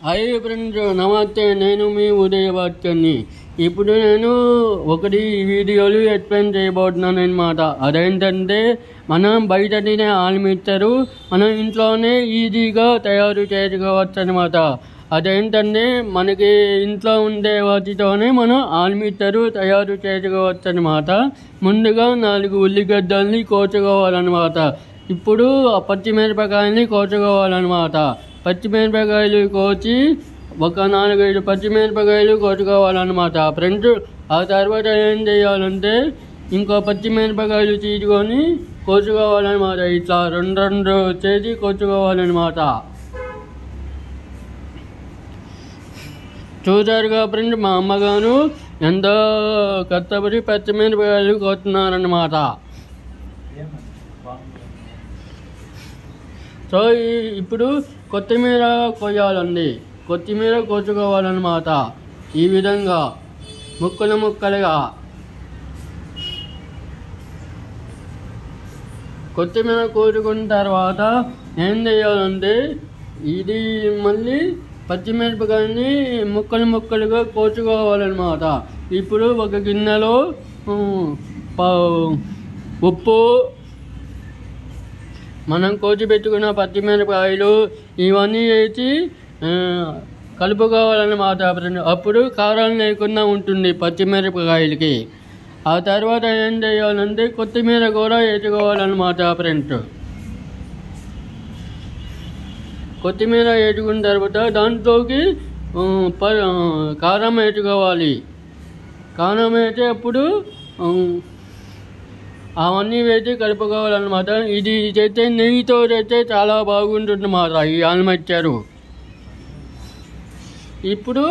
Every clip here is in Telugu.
హాయ్ ఫ్రెండ్స్, నమస్తే. నేను మీ ఉదయ భాస్కర్ని. ఇప్పుడు నేను ఒకటి వీడియోలు ఎక్స్ప్లెయిన్ చేయబోతున్నాను అనమాట. అదేంటంటే మనం బయట తినే ఆల్ మిక్చరు మనం ఇంట్లోనే ఈజీగా తయారు చేసుకోవచ్చు అనమాట. అదేంటంటే మనకి ఇంట్లో ఉండే వాటితోనే మనం ఆల్ మిక్చరు తయారు చేసుకోవచ్చు అనమాట. ముందుగా 4 ఉల్లిగడ్డల్ని కోసుకోవాలన్నమాట. ఇప్పుడు పచ్చిమిరపకాయల్ని కోసుకోవాలన్నమాట. పచ్చిమిరపకాయలు కోసి ఒక 4-5 పచ్చిమిరపకాయలు కోసుకోవాలన్నమాట ఫ్రెండ్స్. ఆ తర్వాత ఏం చేయాలంటే ఇంకో పచ్చిమిరపకాయలు తీసుకొని కోసుకోవాలన్నమాట. ఇట్లా 2 చేసి కోసుకోవాలన్నమాట. చూసారుగా ఫ్రెండ్స్, మా అమ్మగారు ఎంతో కష్టపడి పచ్చిమిరపకాయలు కోస్తున్నారన్నమాట. సో ఇప్పుడు కొత్తిమీర కొయ్యాలండి. కొత్తిమీర కోసుకోవాలన్నమాట. ఈ విధంగా ముక్కలుగా కొత్తిమీర కోసుకున్న తర్వాత ఏం చేయాలంటే ఇది మళ్ళీ పచ్చిమిరపకాయని ముక్కలుగా కోసుకోవాలన్నమాట. ఇప్పుడు ఒక గిన్నెలో ఉప్పు, మనం కోసి పెట్టుకున్న పచ్చిమిరపకాయలు ఇవన్నీ వేసి కలుపుకోవాలన్నమాట ఫ్రెండ్. అప్పుడు కారం లేకుండా ఉంటుంది పచ్చిమిరపకాయలకి. ఆ తర్వాత ఏం చేయాలంటే కొత్తిమీర కూడా వేసుకోవాలన్నమాట ఫ్రెండ్స్. కొత్తిమీర వేసుకున్న తర్వాత దాంట్లోకి కారం వేసుకోవాలి. కారం వేసి అప్పుడు అవన్నీ వేసి కలుపుకోవాలన్నమాట. ఇది చేస్తే నెయ్యితో చేస్తే చాలా బాగుంటుంది అన్నమాట ఈ ఆల్ మిక్చరు. ఇప్పుడు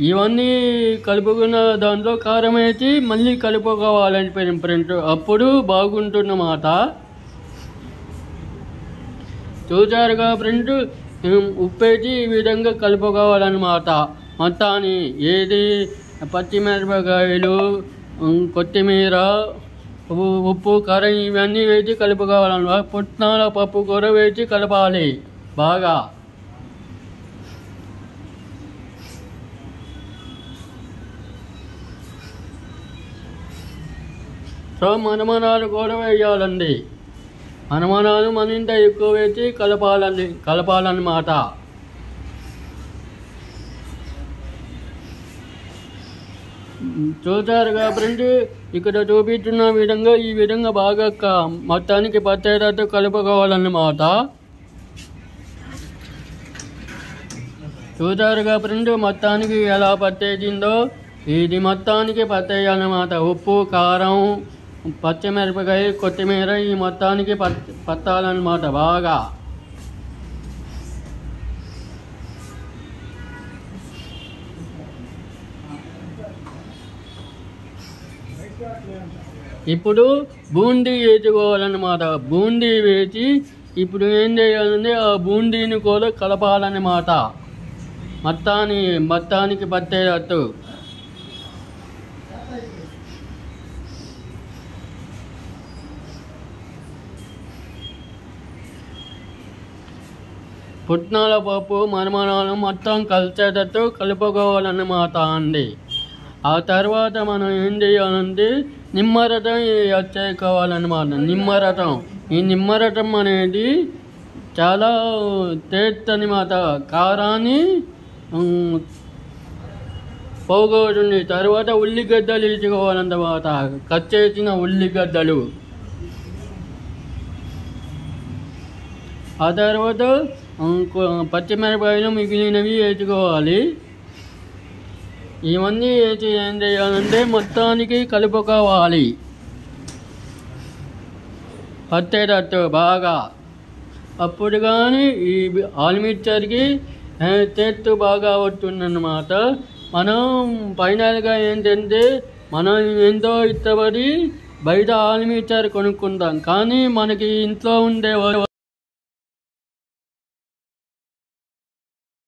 ఇవన్నీ కలుపుకున్న దాంట్లో కారం వేసి మళ్ళీ కలుపుకోవాలని ఫ్రెండ్స్. అప్పుడు బాగుంటుందన్నమాట. చూసారుగా ఫ్రెండ్స్, ఉప్పు వేసి ఈ విధంగా కలుపుకోవాలన్నమాట. మొత్తాన్ని ఏది పచ్చిమిరపకాయలు, కొత్తిమీర, ఉప్పు, కారం ఇవన్నీ వేసి కలుపుకోవాలన్నమాట. పుట్నాల పప్పు కూర వేసి కలపాలి బాగా. సో మనమనాలు కూడా వేయాలండి. మనమనాలు మరింత ఎక్కువ వేసి కలపాలన్నమాట. చూసారుగా ఫ్రెండ్స్, ఇక్కడ చూపిస్తున్న విధంగా ఈ విధంగా బాగా మొత్తానికి పట్టేటట్టు కలుపుకోవాలన్నమాట. చూసారుగా ఫ్రెండ్స్, మొత్తానికి ఎలా పట్టేసిందో ఇది మొత్తానికి పట్టేయాలన్నమాట. ఉప్పు, కారం, పచ్చిమిరపకాయ, కొత్తిమీర ఈ మొత్తానికి పట్టాలన్నమాట బాగా. ఇప్పుడు బూందీ వేసుకోవాలన్నమాట. బూందీ వేసి ఇప్పుడు ఏం చేయాలంటే ఆ బూందీని కూడా కలపాలన్నమాట. మొత్తానికి పట్టేటట్టు. పుట్నాల పప్పు, మరమరాలు మొత్తం కలిసేటట్టు కలుపుకోవాలన్నమాట అండి. ఆ తర్వాత మనం ఏం చేయాలంటే నిమ్మరసం చేసుకోవాలన్నమాట. ఈ నిమ్మరసం అనేది చాలా టేస్ట్ అన్నమాట. కారాన్ని పోగొడుతుంది. తర్వాత ఉల్లిగడ్డలు వేసుకోవాలన్నమాట. కట్ చేసిన ఉల్లిగడ్డలు. ఆ తర్వాత పచ్చిమిరపకాయలు మిగిలినవి వేసుకోవాలి. ఇవన్నీ వేసి ఏం చేయాలంటే మొత్తానికి కలుపుకోవాలి పట్టేటట్టు బాగా. అప్పుడు కానీ ఈ ఆల్ మిక్చర్కి టేస్ట్ బాగా వస్తుందన్నమాట. మనం ఫైనల్గా ఏంటంటే మనం ఎంతో ఇష్టపడి బయట ఆల్ మిక్చర్ కొనుక్కుంటాం, కానీ మనకి ఇంట్లో ఉండే